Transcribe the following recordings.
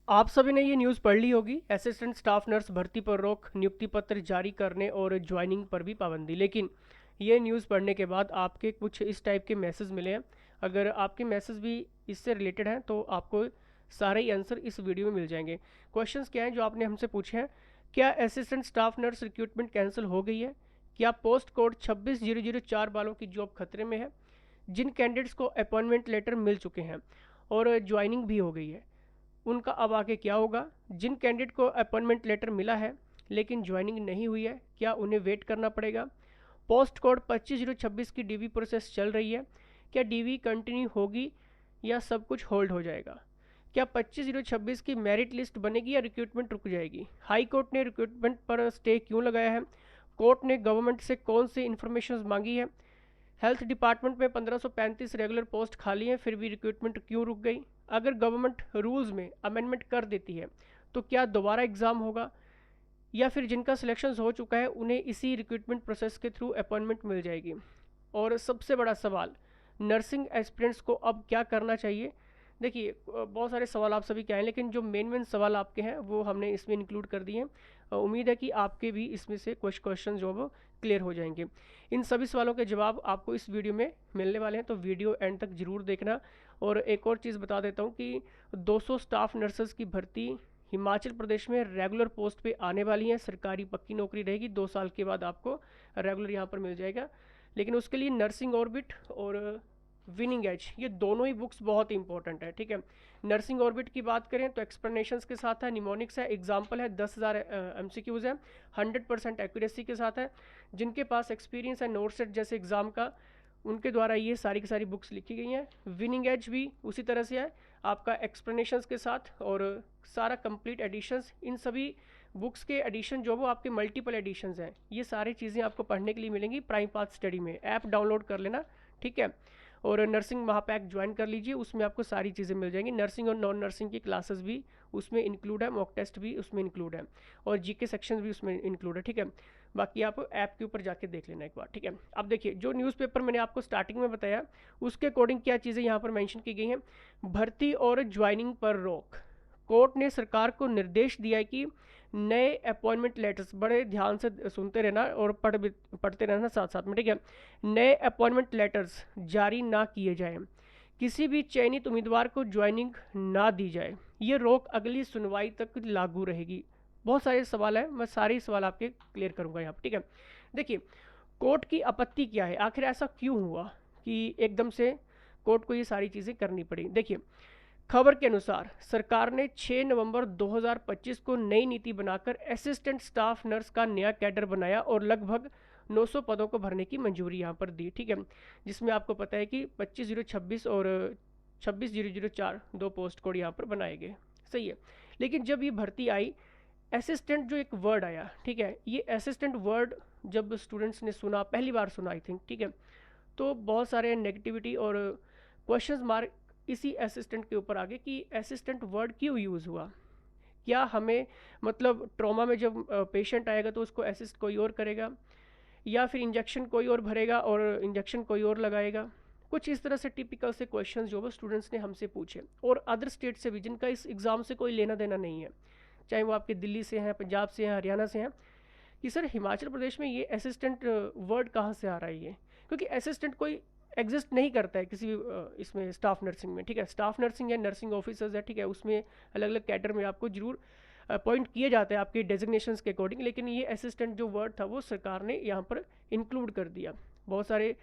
आप सभी ने ये न्यूज़ पढ़ ली होगी, असिस्टेंट स्टाफ नर्स भर्ती पर रोक, नियुक्ति पत्र जारी करने और ज्वाइनिंग पर भी पाबंदी। लेकिन ये न्यूज़ पढ़ने के बाद आपके कुछ इस टाइप के मैसेज मिले हैं। अगर आपके मैसेज भी इससे रिलेटेड हैं तो आपको सारे ही आंसर इस वीडियो में मिल जाएंगे। क्वेश्चंस क्या हैं जो आपने हमसे पूछे हैं? क्या assistant staff nurse recruitment cancel हो गई है? क्या पोस्ट कोड 26,004 वालों की जॉब खतरे में है? जिन कैंडिडेट्स को अपॉइंटमेंट लेटर मिल चुके हैं और ज्वाइनिंग भी हो गई है, उनका अब आगे क्या होगा? जिन कैंडिडेट को अपॉइंटमेंट लेटर मिला है लेकिन ज्वाइनिंग नहीं हुई है, क्या उन्हें वेट करना पड़ेगा? पोस्ट कोड 25,026 की डीवी प्रोसेस चल रही है, क्या डीवी कंटिन्यू होगी या सब कुछ होल्ड हो जाएगा? क्या 25,026 की मेरिट लिस्ट बनेगी या रिक्रूटमेंट रुक जाएगी? हाई कोर्ट ने रिक्रूटमेंट पर स्टे क्यों लगाया है? कोर्ट ने गवर्नमेंट से कौन सी इन्फॉर्मेशन मांगी है? हेल्थ डिपार्टमेंट में 1535 रेगुलर पोस्ट खाली हैं फिर भी रिक्रूटमेंट क्यों रुक गई? अगर गवर्नमेंट रूल्स में अमेंडमेंट कर देती है तो क्या दोबारा एग्ज़ाम होगा या फिर जिनका सिलेक्शन हो चुका है उन्हें इसी रिक्रूटमेंट प्रोसेस के थ्रू अपॉइंटमेंट मिल जाएगी? और सबसे बड़ा सवाल, नर्सिंग एस्पिरेंट्स को अब क्या करना चाहिए? देखिए, बहुत सारे सवाल आप सभी के आए हैं लेकिन जो मेन मेन सवाल आपके हैं वो हमने इसमें इंक्लूड कर दिए हैं। उम्मीद है कि आपके भी इसमें से कुछ क्वेश्चन जो वो क्लियर हो जाएंगे। इन सभी सवालों के जवाब आपको इस वीडियो में मिलने वाले हैं, तो वीडियो एंड तक ज़रूर देखना। और एक और चीज़ बता देता हूँ कि 200 स्टाफ नर्सेज की भर्ती हिमाचल प्रदेश में रेगुलर पोस्ट पे आने वाली है। सरकारी पक्की नौकरी रहेगी, 2 साल के बाद आपको रेगुलर यहाँ पर मिल जाएगा। लेकिन उसके लिए नर्सिंग ऑर्बिट और विनिंग एज, ये दोनों ही बुक्स बहुत इंपॉर्टेंट है, ठीक है। नर्सिंग ऑर्बिट की बात करें तो एक्सप्लेनेशंस के साथ है, निमोनिक्स है, एग्जाम्पल है, 10,000 MCQs है, 100% एक्यूरेसी के साथ है। जिनके पास एक्सपीरियंस है नोट सेट जैसे एग्जाम का, उनके द्वारा ये सारी की सारी बुक्स लिखी गई हैं। विनिंग एज भी उसी तरह से है, आपका एक्सप्लेनेशंस के साथ और सारा कंप्लीट एडिशंस। इन सभी बुक्स के एडिशन जो वो आपके मल्टीपल एडिशंस हैं, ये सारी चीज़ें आपको पढ़ने के लिए मिलेंगी प्राइम पाथ स्टडी में। ऐप डाउनलोड कर लेना, ठीक है। और नर्सिंग महापैक ज्वाइन कर लीजिए, उसमें आपको सारी चीज़ें मिल जाएंगी। नर्सिंग और नॉन नर्सिंग की क्लासेस भी उसमें इंक्लूड है, मॉक टेस्ट भी उसमें इंक्लूड है और जीके सेक्शन भी उसमें इंक्लूड है, ठीक है। बाकी आप ऐप के ऊपर जाके देख लेना एक बार, ठीक है। अब देखिए, जो न्यूज़पेपर मैंने आपको स्टार्टिंग में बताया उसके अकॉर्डिंग क्या चीज़ें यहाँ पर मेंशन की गई हैं। भर्ती और ज्वाइनिंग पर रोक। कोर्ट ने सरकार को निर्देश दिया है कि नए अपॉइंटमेंट लेटर्स, बड़े ध्यान से सुनते रहना और पढ़ते रहना साथ साथ में, ठीक है। नए अपॉइंटमेंट लेटर्स जारी ना किए जाएं, किसी भी चयनित उम्मीदवार को ज्वाइनिंग ना दी जाए। ये रोक अगली सुनवाई तक लागू रहेगी। बहुत सारे सवाल हैं, मैं सारे सवाल आपके क्लियर करूंगा यहाँ पर, ठीक है। देखिए, कोर्ट की आपत्ति क्या है, आखिर ऐसा क्यों हुआ कि एकदम से कोर्ट को ये सारी चीज़ें करनी पड़ी? देखिए, खबर के अनुसार सरकार ने 6 नवंबर 2025 को नई नीति बनाकर असिस्टेंट स्टाफ नर्स का नया कैडर बनाया और लगभग 900 पदों को भरने की मंजूरी यहाँ पर दी, ठीक है। जिसमें आपको पता है कि 25,026 और 26,004 दो पोस्ट कोड यहाँ पर बनाए गए, सही है। लेकिन जब ये भर्ती आई, असिस्टेंट जो एक वर्ड आया, ठीक है, ये असिस्टेंट वर्ड जब स्टूडेंट्स ने सुना, पहली बार सुना आई थिंक, ठीक है, तो बहुत सारे नेगेटिविटी और क्वेश्चंस मार्क इसी असिस्टेंट के ऊपर आ गए कि असिस्टेंट वर्ड क्यों यूज़ हुआ। क्या हमें, मतलब ट्रॉमा में जब पेशेंट आएगा तो उसको असिस्ट कोई और करेगा या फिर इंजेक्शन कोई और भरेगा और इंजेक्शन कोई और लगाएगा? कुछ इस तरह से टिपिकल से क्वेश्चंस जो वो स्टूडेंट्स ने हमसे पूछे, और अदर स्टेट से भी जिनका इस एग्ज़ाम से कोई लेना देना नहीं है, चाहे वो आपके दिल्ली से हैं, पंजाब से हैं, हरियाणा से हैं, कि सर हिमाचल प्रदेश में ये असिस्टेंट वर्ड कहाँ से आ रहा है ये? क्योंकि असिस्टेंट कोई एग्जिस्ट नहीं करता है किसी भी इसमें स्टाफ नर्सिंग में, ठीक है। स्टाफ नर्सिंग है, नर्सिंग ऑफिसर्स है, ठीक है, उसमें अलग अलग कैटर में आपको जरूर अपॉइंट किए जाते हैं आपके डेजिग्नेशंस के अकॉर्डिंग, लेकिन ये असिस्टेंट जो वर्ड था वो सरकार ने यहाँ पर इंक्लूड कर दिया। बहुत सारे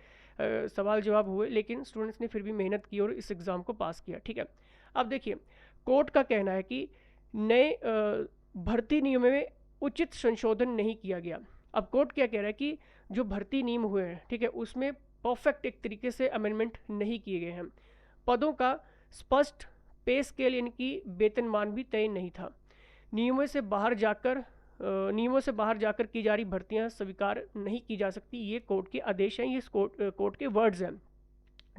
सवाल जवाब हुए लेकिन स्टूडेंट्स ने फिर भी मेहनत की और इस एग्ज़ाम को पास किया, ठीक है। अब देखिए, कोर्ट का कहना है कि नए भर्ती नियमों में उचित संशोधन नहीं किया गया। अब कोर्ट क्या कह रहा है कि जो भर्ती नियम हुए हैं, ठीक है, उसमें परफेक्ट एक तरीके से अमेंडमेंट नहीं किए गए हैं। पदों का स्पष्ट पे स्केल यानी कि वेतनमान भी तय नहीं था। नियमों से बाहर जाकर नियमों से बाहर जाकर की जा रही भर्तियां स्वीकार नहीं की जा सकती। ये कोर्ट के आदेश हैं, ये कोर्ट के वर्ड्स हैं,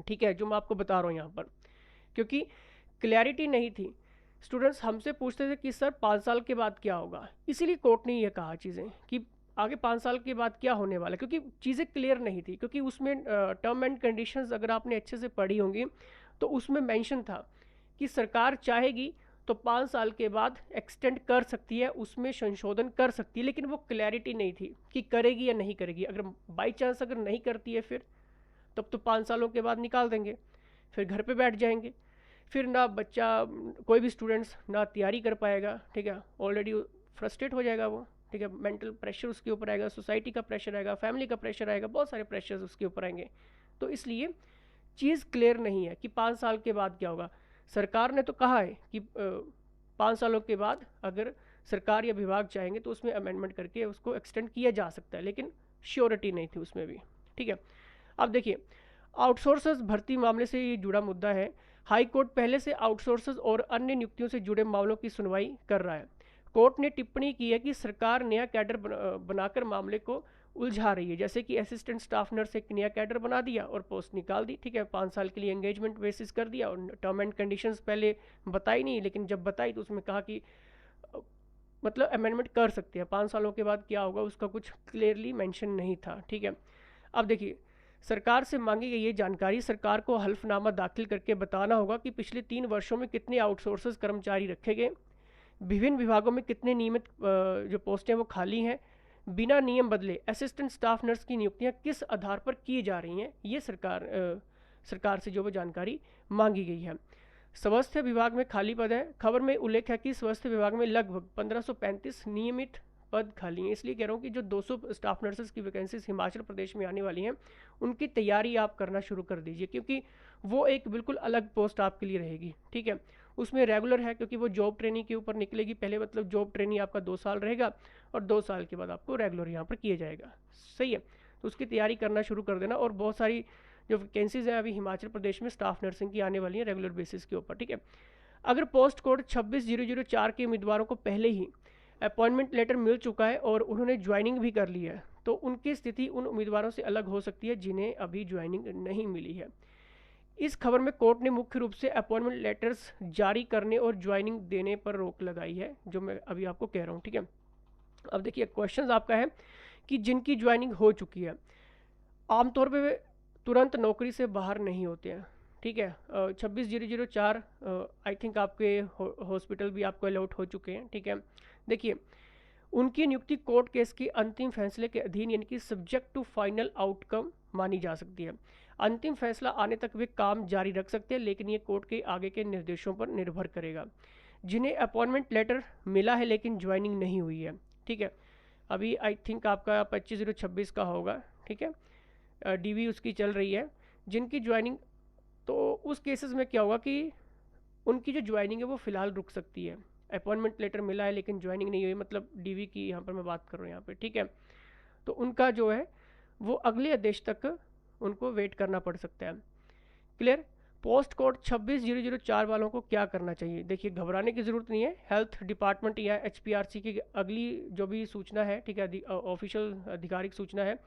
ठीक है, जो मैं आपको बता रहा हूँ यहाँ पर। क्योंकि क्लैरिटी नहीं थी, स्टूडेंट्स हमसे पूछते थे कि सर 5 साल के बाद क्या होगा, इसीलिए कोर्ट ने ये कहा चीज़ें कि आगे 5 साल के बाद क्या होने वाला है, क्योंकि चीज़ें क्लियर नहीं थी। क्योंकि उसमें टर्म एंड कंडीशंस अगर आपने अच्छे से पढ़ी होंगी तो उसमें मेंशन था कि सरकार चाहेगी तो 5 साल के बाद एक्सटेंड कर सकती है, उसमें संशोधन कर सकती है, लेकिन वो क्लैरिटी नहीं थी कि करेगी या नहीं करेगी। अगर बाई चांस अगर नहीं करती है फिर तब तो 5 सालों के बाद निकाल देंगे, फिर घर पे बैठ जाएंगे, फिर ना बच्चा, कोई भी स्टूडेंट्स ना तैयारी कर पाएगा, ठीक है, ऑलरेडी फ्रस्ट्रेट हो जाएगा वो, ठीक है, मेंटल प्रेशर उसके ऊपर आएगा, सोसाइटी का प्रेशर आएगा, फैमिली का प्रेशर आएगा, बहुत सारे प्रेशर्स उसके ऊपर आएंगे। तो इसलिए चीज़ क्लियर नहीं है कि 5 साल के बाद क्या होगा। सरकार ने तो कहा है कि 5 सालों के बाद अगर सरकार या विभाग चाहेंगे तो उसमें अमेंडमेंट करके उसको एक्सटेंड किया जा सकता है, लेकिन श्योरिटी नहीं थी उसमें भी, ठीक है। अब देखिए, आउटसोर्सेज भर्ती मामले से ये जुड़ा मुद्दा है। हाई कोर्ट पहले से आउटसोर्सेज और अन्य नियुक्तियों से जुड़े मामलों की सुनवाई कर रहा है। कोर्ट ने टिप्पणी की है कि सरकार नया कैडर बनाकर मामले को उलझा रही है, जैसे कि असिस्टेंट स्टाफ नर्स एक नया कैडर बना दिया और पोस्ट निकाल दी, ठीक है, 5 साल के लिए एंगेजमेंट बेसिस कर दिया और टर्म एंड कंडीशंस पहले बताई नहीं, लेकिन जब बताई तो उसमें कहा कि मतलब अमेंडमेंट कर सकते हैं। 5 सालों के बाद क्या होगा उसका कुछ क्लियरली मेंशन नहीं था, ठीक है। अब देखिए, सरकार से मांगी गई ये जानकारी, सरकार को हल्फनामा दाखिल करके बताना होगा कि पिछले 3 वर्षों में कितने आउटसोर्सेज कर्मचारी रखे गए, विभिन्न विभागों में कितने नियमित जो पोस्टें वो खाली हैं, बिना नियम बदले असिस्टेंट स्टाफ नर्स की नियुक्तियां किस आधार पर की जा रही हैं, ये सरकार से जो वो जानकारी मांगी गई है। स्वास्थ्य विभाग में खाली पद है। खबर में उल्लेख है कि स्वास्थ्य विभाग में लगभग 1535 नियमित पद खाली हैं। इसलिए कह रहा हूँ कि जो 200 स्टाफ नर्सेज की वैकेंसीज हिमाचल प्रदेश में आने वाली हैं, उनकी तैयारी आप करना शुरू कर दीजिए, क्योंकि वो एक बिल्कुल अलग पोस्ट आपके लिए रहेगी, ठीक है। उसमें रेगुलर है क्योंकि वो जॉब ट्रेनिंग के ऊपर निकलेगी पहले, मतलब जॉब ट्रेनिंग आपका 2 साल रहेगा और 2 साल के बाद आपको रेगुलर यहाँ पर किया जाएगा, सही है। तो उसकी तैयारी करना शुरू कर देना। और बहुत सारी जो वैकेंसीज हैं अभी हिमाचल प्रदेश में स्टाफ नर्सिंग की आने वाली हैं रेगुलर बेसिस के ऊपर, ठीक है। अगर पोस्ट कोड 26,004 के उम्मीदवारों को पहले ही अपॉइंटमेंट लेटर मिल चुका है और उन्होंने ज्वाइनिंग भी कर ली है, तो उनकी स्थिति उन उम्मीदवारों से अलग हो सकती है जिन्हें अभी ज्वाइनिंग नहीं मिली है। इस खबर में कोर्ट ने मुख्य रूप से अपॉइंटमेंट लेटर्स जारी करने और ज्वाइनिंग देने पर रोक लगाई है, जो मैं अभी आपको कह रहा हूँ, ठीक है। अब देखिए, क्वेश्चन आपका है कि जिनकी ज्वाइनिंग हो चुकी है आमतौर पर वे तुरंत नौकरी से बाहर नहीं होते हैं, ठीक है। 26,004 आई थिंक आपके हॉस्पिटल भी आपको अलॉट हो चुके हैं, ठीक है। देखिए, उनकी नियुक्ति कोर्ट केस के अंतिम फैसले के अधीन यानी कि सब्जेक्ट टू फाइनल आउटकम मानी जा सकती है। अंतिम फैसला आने तक वे काम जारी रख सकते हैं, लेकिन ये कोर्ट के आगे के निर्देशों पर निर्भर करेगा। जिन्हें अपॉइंटमेंट लेटर मिला है लेकिन ज्वाइनिंग नहीं हुई है, ठीक है, अभी आई थिंक आपका 25/026 का होगा, ठीक है, डीवी उसकी चल रही है। जिनकी ज्वाइनिंग, तो उस केसेस में क्या होगा कि उनकी जो ज्वाइनिंग है वो फ़िलहाल रुक सकती है। अपॉइंटमेंट लेटर मिला है लेकिन ज्वाइनिंग नहीं हुई, मतलब डीवी की यहाँ पर मैं बात कर रहा हूँ यहाँ पे, ठीक है। तो उनका जो है वो अगले आदेश तक उनको वेट करना पड़ सकता है। क्लियर। पोस्ट कोड 26,004 वालों को क्या करना चाहिए? देखिए, घबराने की ज़रूरत नहीं है। हेल्थ डिपार्टमेंट या HPRC की अगली जो भी सूचना है, ठीक है, ऑफिशियल आधिकारिक सूचना है,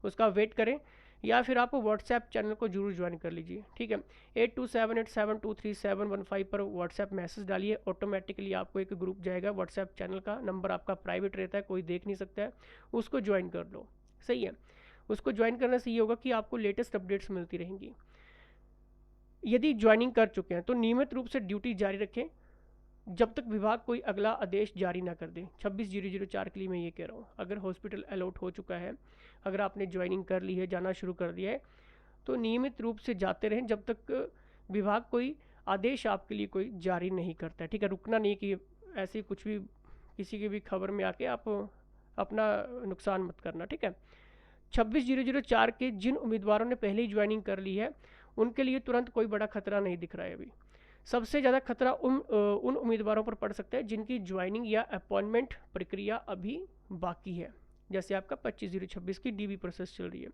उसका वेट करें, या फिर आप व्हाट्सएप चैनल को जरूर ज्वाइन कर लीजिए, ठीक है। 8278723715 पर व्हाट्सएप मैसेज डालिए, ऑटोमेटिकली आपको एक ग्रुप जाएगा व्हाट्सएप चैनल का। नंबर आपका प्राइवेट रहता है, कोई देख नहीं सकता है, उसको ज्वाइन कर लो, सही है। उसको ज्वाइन करने से ये होगा कि आपको लेटेस्ट अपडेट्स मिलती रहेंगी। यदि ज्वाइनिंग कर चुके हैं तो नियमित रूप से ड्यूटी जारी रखें जब तक विभाग कोई अगला आदेश जारी ना कर दे। 26,004 के लिए मैं ये कह रहा हूँ, अगर हॉस्पिटल अलॉट हो चुका है, अगर आपने ज्वाइनिंग कर ली है, जाना शुरू कर दिया है, तो नियमित रूप से जाते रहें जब तक विभाग कोई आदेश आपके लिए कोई जारी नहीं करता है, ठीक है। रुकना नहीं कि ऐसे कुछ भी किसी की भी खबर में आके आप अपना नुकसान मत करना, ठीक है। 26,004 के जिन उम्मीदवारों ने पहले ही ज्वाइनिंग कर ली है उनके लिए तुरंत कोई बड़ा खतरा नहीं दिख रहा है अभी। सबसे ज़्यादा खतरा उन उम्मीदवारों पर पड़ सकता है जिनकी ज्वाइनिंग या अपॉइंटमेंट प्रक्रिया अभी बाकी है, जैसे आपका 25/026 की डीवी प्रोसेस चल रही है,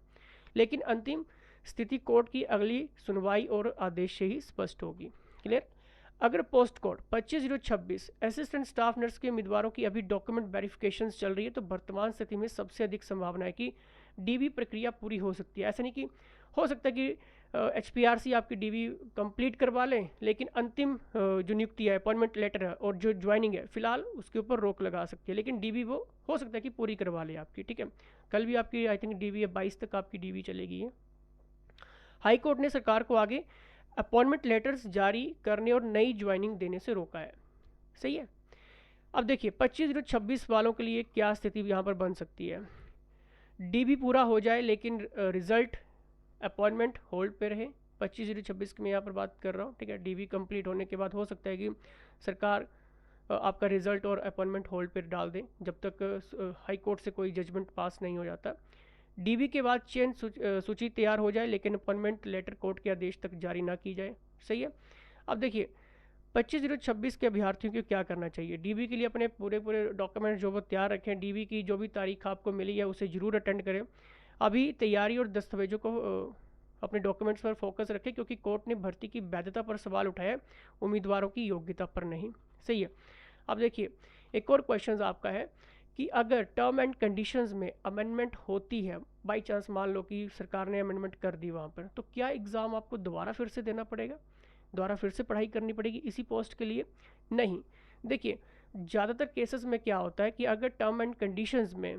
लेकिन अंतिम स्थिति कोर्ट की अगली सुनवाई और आदेश से ही स्पष्ट होगी। क्लियर। अगर post code 25/026 assistant staff nurse के उम्मीदवारों की अभी डॉक्यूमेंट वेरिफिकेशन चल रही है, तो वर्तमान स्थिति में सबसे अधिक संभावना है कि डीवी प्रक्रिया पूरी हो सकती है। ऐसा नहीं कि हो सकता है कि HPRC आपकी डीवी कंप्लीट करवा लें, लेकिन अंतिम जो नियुक्ति है, अपॉइंटमेंट लेटर है और जो ज्वाइनिंग है, फिलहाल उसके ऊपर रोक लगा सकती है, लेकिन डीवी वो हो सकता है कि पूरी करवा ले आपकी, ठीक है। कल भी आपकी आई थिंक डीवी है 22 तक आपकी डीवी चलेगी है। हाई कोर्ट ने सरकार को आगे अपॉइंटमेंट लेटर्स जारी करने और नई ज्वाइनिंग देने से रोका है। सही है। अब देखिए 25/0/26 वालों के लिए क्या स्थिति यहाँ पर बन सकती है। डीबी पूरा हो जाए लेकिन रिजल्ट अपॉइंटमेंट होल्ड पे रहे। 25/0/26 की मैं यहाँ पर बात कर रहा हूँ, ठीक है। डीबी कंप्लीट होने के बाद हो सकता है कि सरकार आपका रिजल्ट और अपॉइंटमेंट होल्ड पर डाल दें जब तक हाई कोर्ट से कोई जजमेंट पास नहीं हो जाता। डीबी के बाद चयन सूची तैयार हो जाए लेकिन अपॉइंटमेंट लेटर कोर्ट के आदेश तक जारी ना की जाए। सही है। अब देखिए 25/0/26 के अभ्यर्थियों को क्या करना चाहिए। डीबी के लिए अपने पूरे डॉक्यूमेंट जो वो तैयार रखें। डीबी की जो भी तारीख आपको मिली है उसे ज़रूर अटेंड करें। अभी तैयारी और दस्तावेजों को अपने डॉक्यूमेंट्स पर फोकस रखें क्योंकि कोर्ट ने भर्ती की वैधता पर सवाल उठाया, उम्मीदवारों की योग्यता पर नहीं। सही है। अब देखिए एक और क्वेश्चन आपका है कि अगर टर्म एंड कंडीशंस में अमेंडमेंट होती है, बाई चांस मान लो कि सरकार ने अमेंडमेंट कर दी वहाँ पर, तो क्या एग्ज़ाम आपको दोबारा फिर से देना पड़ेगा, दोबारा फिर से पढ़ाई करनी पड़ेगी इसी पोस्ट के लिए? नहीं। देखिए ज़्यादातर केसेस में क्या होता है कि अगर टर्म एंड कंडीशंस में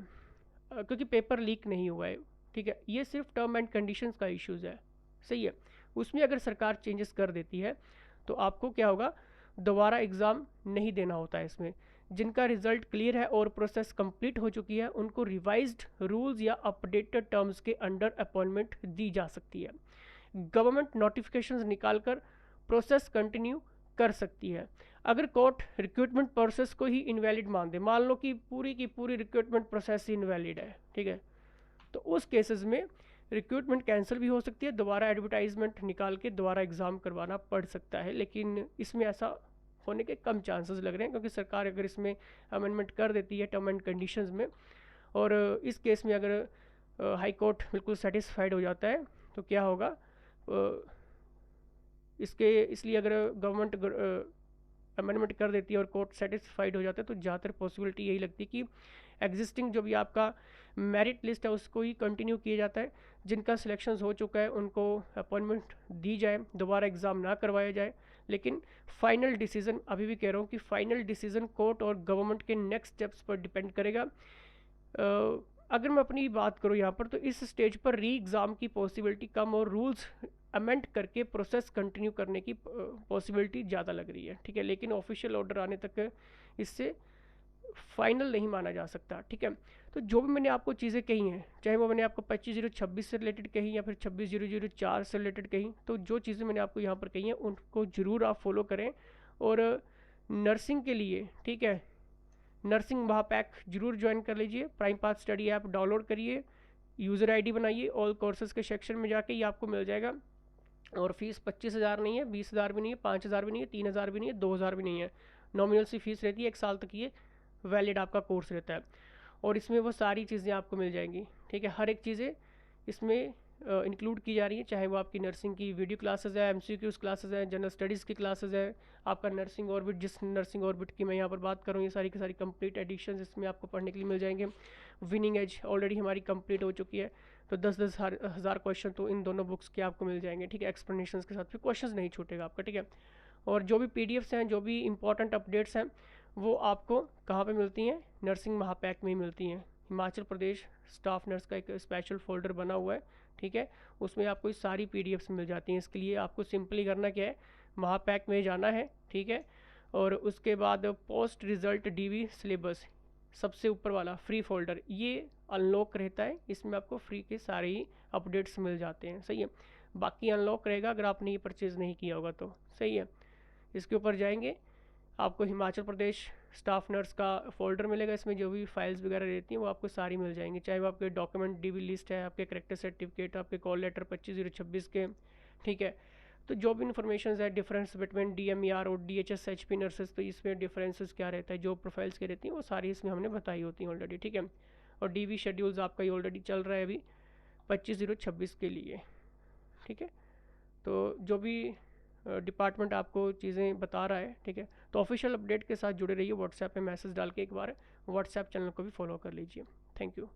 क्योंकि पेपर लीक नहीं हुआ है, ठीक है, ये सिर्फ टर्म एंड कंडीशंस का इश्यूज़ है। सही है। उसमें अगर सरकार चेंजेस कर देती है तो आपको क्या होगा, दोबारा एग्ज़ाम नहीं देना होता है। इसमें जिनका रिजल्ट क्लियर है और प्रोसेस कंप्लीट हो चुकी है उनको रिवाइज्ड रूल्स या अपडेटेड टर्म्स के अंडर अपॉइंटमेंट दी जा सकती है। गवर्नमेंट नोटिफिकेशंस निकालकर प्रोसेस कंटिन्यू कर सकती है। अगर कोर्ट रिक्रूटमेंट प्रोसेस को ही इनवैलिड मान दे, मान लो कि पूरी की पूरी रिक्रूटमेंट प्रोसेस ही इनवैलिड है, ठीक है, तो उस केसेस में रिक्रूटमेंट कैंसिल भी हो सकती है, दोबारा एडवर्टाइजमेंट निकाल के दोबारा एग्ज़ाम करवाना पड़ सकता है। लेकिन इसमें ऐसा होने के कम चांसेस लग रहे हैं क्योंकि सरकार अगर इसमें अमेंडमेंट कर देती है टर्म एंड कंडीशंस में, और इस केस में अगर हाई कोर्ट बिल्कुल सेटिस्फाइड हो जाता है तो क्या होगा, इसलिए अगर गवर्नमेंट अमेंडमेंट कर देती है और कोर्ट सेटिस्फाइड हो जाता है तो ज़्यादातर पॉसिबिलिटी यही लगती है कि एग्जिस्टिंग जो भी आपका मेरिट लिस्ट है उसको ही कंटिन्यू किया जाता है। जिनका सिलेक्शन हो चुका है उनको अपॉइंटमेंट दी जाए, दोबारा एग्ज़ाम ना करवाया जाए। लेकिन फाइनल डिसीजन, अभी भी कह रहा हूँ कि फाइनल डिसीजन कोर्ट और गवर्नमेंट के नेक्स्ट स्टेप्स पर डिपेंड करेगा। अगर मैं अपनी बात करूँ यहाँ पर तो इस स्टेज पर री एग्ज़ाम की पॉसिबिलिटी कम और रूल्स अमेंड करके प्रोसेस कंटिन्यू करने की पॉसिबिलिटी ज़्यादा लग रही है, ठीक है। लेकिन ऑफिशियल ऑर्डर आने तक इससे फाइनल नहीं माना जा सकता, ठीक है। तो जो भी मैंने आपको चीज़ें कही हैं, चाहे वो मैंने आपको 25/0/26 से रिलेटेड कही या फिर 26/0/04 से रिलेटेड कही, तो जो चीज़ें मैंने आपको यहाँ पर कही हैं उनको ज़रूर आप फॉलो करें। और नर्सिंग के लिए, ठीक है, नर्सिंग महापैक जरूर ज्वाइन कर लीजिए। Prime path study app download करिए, यूज़र आईडी बनाइए, ऑल कोर्सेज़ के सेक्शन में जाके ये आपको मिल जाएगा। और फीस 25,000 नहीं है, 20,000 भी नहीं है, 5,000 भी नहीं है, 3,000 भी नहीं है, 2,000 भी नहीं है। नॉमिनल सी फीस रहती है, 1 साल तक ये वैलिड आपका कोर्स रहता है और इसमें वो सारी चीज़ें आपको मिल जाएंगी, ठीक है। हर एक चीज़ें इसमें इंक्लूड की जा रही है, चाहे वो आपकी नर्सिंग की वीडियो क्लासेस है, एमसीक्यूज क्लासेस हैं, जनरल स्टडीज़ की क्लासेस है, आपका नर्सिंग ऑर्बिट, जिस नर्सिंग ऑर्बिट की मैं यहाँ पर बात करूँ, ये सारी की सारी कंप्लीट एडिशन इसमें आपको पढ़ने के लिए मिल जाएंगे। विनिंग एज ऑलरेडी हमारी कंप्लीट हो चुकी है, तो 10-10 हज़ार क्वेश्चन तो इन दोनों बुक्स के आपको मिल जाएंगे, ठीक है, एक्सप्लेनेशन के साथ, फिर क्वेश्चन नहीं छूटेगा आपका, ठीक है। और जो भी पीडीएफ्स हैं, जो भी इंपॉर्टेंट अपडेट्स हैं, वो आपको कहाँ पे मिलती हैं, नर्सिंग महापैक में ही मिलती हैं। हिमाचल प्रदेश स्टाफ नर्स का एक स्पेशल फोल्डर बना हुआ है, ठीक है, उसमें आपको ये सारी पीडीएफ्स मिल जाती हैं। इसके लिए आपको सिंपली करना क्या है, महापैक में जाना है, ठीक है, और उसके बाद पोस्ट रिजल्ट डीवी सिलेबस सबसे ऊपर वाला फ्री फोल्डर ये अनलॉक रहता है, इसमें आपको फ्री के सारे ही अपडेट्स मिल जाते हैं, सही है। बाकी अनलॉक रहेगा अगर आपने ये परचेज़ नहीं किया होगा तो, सही है। इसके ऊपर जाएंगे, आपको हिमाचल प्रदेश स्टाफ नर्स का फोल्डर मिलेगा, इसमें जो भी फाइल्स वगैरह रहती हैं वो आपको सारी मिल जाएंगी, चाहे वो आपके डॉक्यूमेंट डीवी लिस्ट है, आपके करेक्टर सर्टिफिकेट, आपके कॉल लेटर 25/0/26 के, ठीक है। तो जो भी इन्फॉर्मेशन है, डिफरेंस बिटवीन DMER और DHS HP नर्सेज, तो इसमें डिफरेंसेस क्या रहता है, जो प्रोफाइल्स के रहती हैं वो सारी इसमें हमने बताई होती हैं ऑलरेडी, ठीक है। और DV शेड्यूल्स आपका ये ऑलरेडी चल रहा है अभी 25/0/26 के लिए, ठीक है। तो जो भी डिपार्टमेंट आपको चीज़ें बता रहा है, ठीक है, तो ऑफिशियल अपडेट के साथ जुड़े रहिए। व्हाट्सएप पे मैसेज डाल के एक बार व्हाट्सएप चैनल को भी फॉलो कर लीजिए। Thank you.